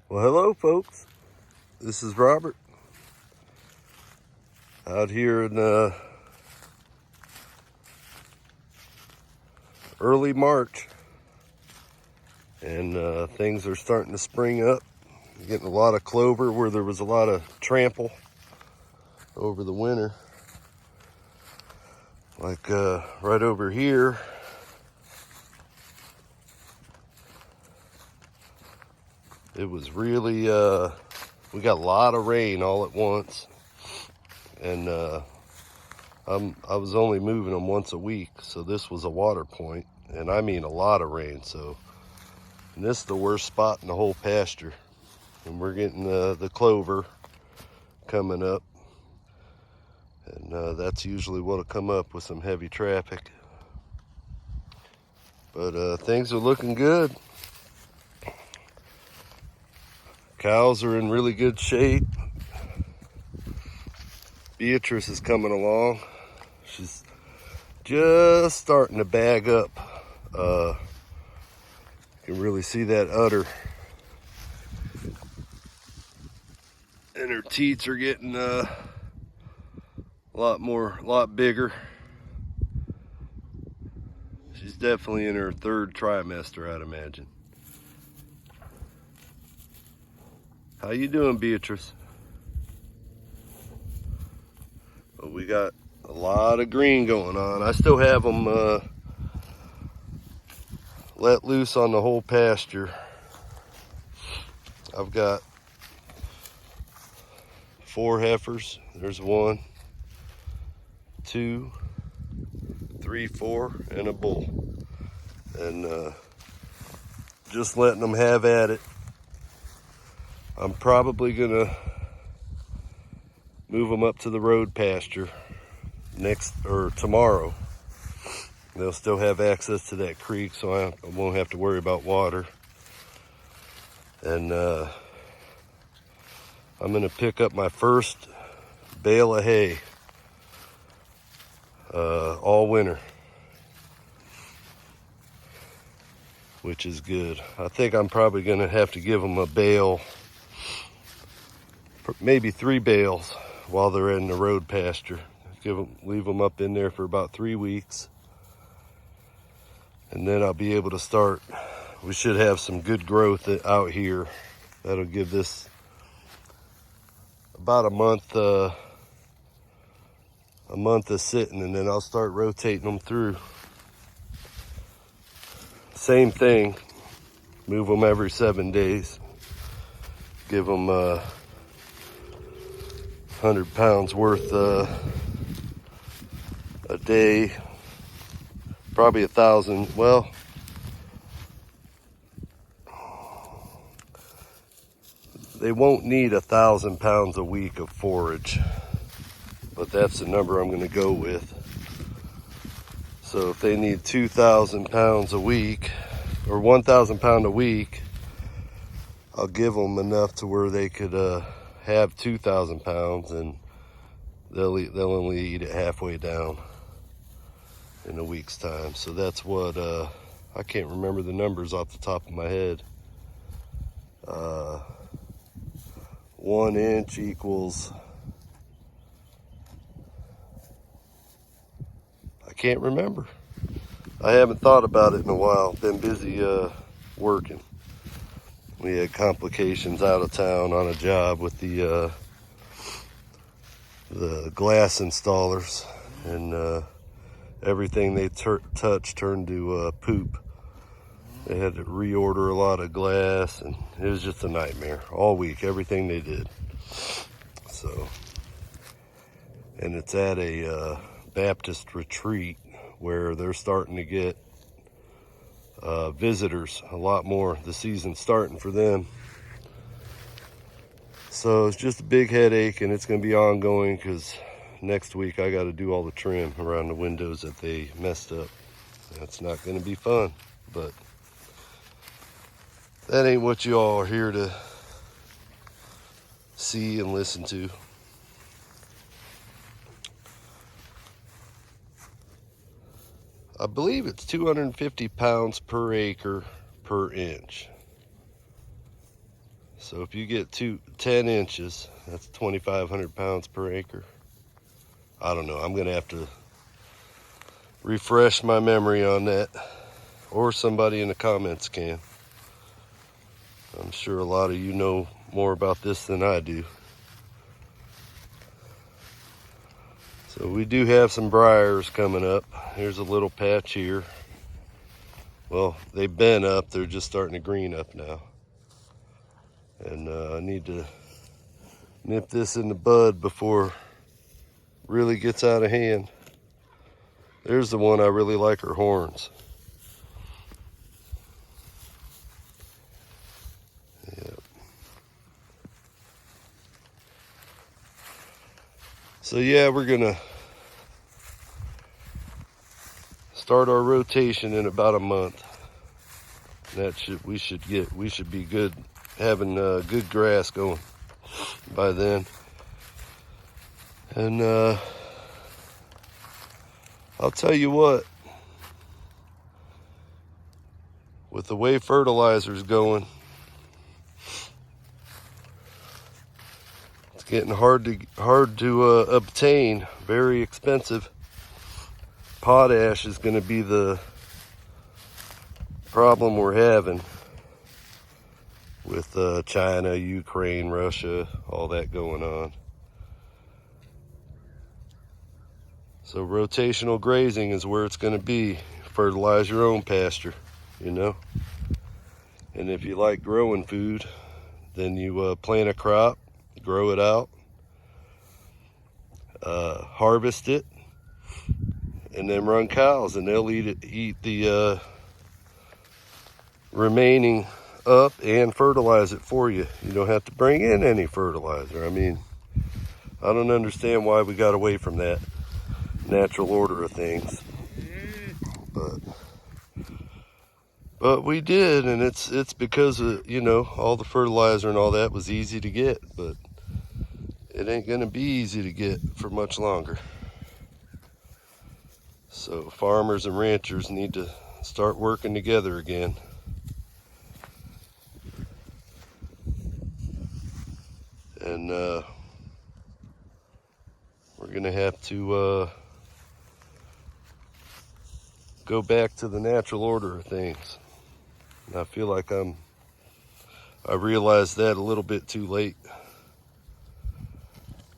Well, hello, folks. This is Robert out here in early March, and things are starting to spring up. Getting a lot of clover where there was a lot of trample over the winter. Like right over here. It was really, we got a lot of rain all at once. And I was only moving them once a week, so this was a water point, and I mean a lot of rain. And this is the worst spot in the whole pasture, and we're getting the clover coming up, and that's usually what'll come up with some heavy traffic. But things are looking good. Cows are in really good shape. Beatrice is coming along. She's just starting to bag up. You can really see that udder. And her teats are getting a lot bigger. She's definitely in her third trimester, I'd imagine. How you doing, Beatrice? Well, we got a lot of green going on. I still have them let loose on the whole pasture. I've got 4 heifers. There's 1, 2, 3, 4, and a bull. And just letting them have at it. I'm probably gonna move them up to the road pasture tomorrow. They'll still have access to that creek, so I won't have to worry about water. And I'm gonna pick up my first bale of hay all winter, which is good. I think I'm probably gonna have to give them a bale, maybe 3 bales while they're in the road pasture. Leave them up in there for about 3 weeks, and then I'll be able to start. We should have some good growth out here. That'll give this about a month of sitting, and then I'll start rotating them through. Same thing, move them every 7 days. Give them 100 pounds worth a day, probably 1,000. Well, they won't need 1,000 pounds a week of forage, but that's the number I'm going to go with. So if they need 2,000 pounds a week, or 1,000 pound a week, I'll give them enough to where they could have 2,000 pounds, and they'll only eat it halfway down in a week's time. So that's what, I can't remember the numbers off the top of my head. 1 inch equals, I can't remember. I haven't thought about it in a while. Been busy working. We had complications out of town on a job with the glass installers, and everything they touched turned to poop. They had to reorder a lot of glass, and it was just a nightmare all week, everything they did. So, and it's at a Baptist retreat where they're starting to get visitors a lot more. The season's starting for them. So it's just a big headache, and it's going to be ongoing because next week I got to do all the trim around the windows that they messed up. That's not going to be fun, but that ain't what you all are here to see and listen to. I believe it's 250 pounds per acre per inch. So if you get 10 inches, that's 2,500 pounds per acre. I don't know, I'm gonna have to refresh my memory on that, or somebody in the comments can. I'm sure a lot of you know more about this than I do. So we do have some briars coming up. Here's a little patch here. Well, they've been up, they're just starting to green up now. And I need to nip this in the bud before it really gets out of hand. There's the one I really like, her horns. Yep. So yeah, we're gonna start our rotation in about a month. We should be good, having good grass going by then. And I'll tell you what, with the way fertilizer's going, it's getting hard to obtain, very expensive. Potash is going to be the problem we're having with China, Ukraine, Russia, all that going on. So rotational grazing is where it's going to be. Fertilize your own pasture, you know. And if you like growing food, then you plant a crop, grow it out, harvest it, and then run cows, and they'll eat the remaining up and fertilize it for you. You don't have to bring in any fertilizer. I mean, I don't understand why we got away from that natural order of things, but we did, and it's because of, you know, all the fertilizer and all that was easy to get, but it ain't gonna be easy to get for much longer. So farmers and ranchers need to start working together again. And we're gonna have to go back to the natural order of things. And I feel like I realized that a little bit too late.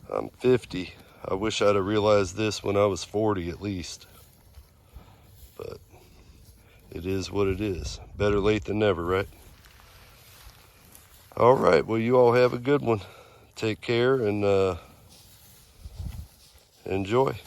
I'm 50. I wish I'd have realized this when I was 40 at least. But it is what it is. Better late than never, right? All right, well, you all have a good one. Take care and enjoy.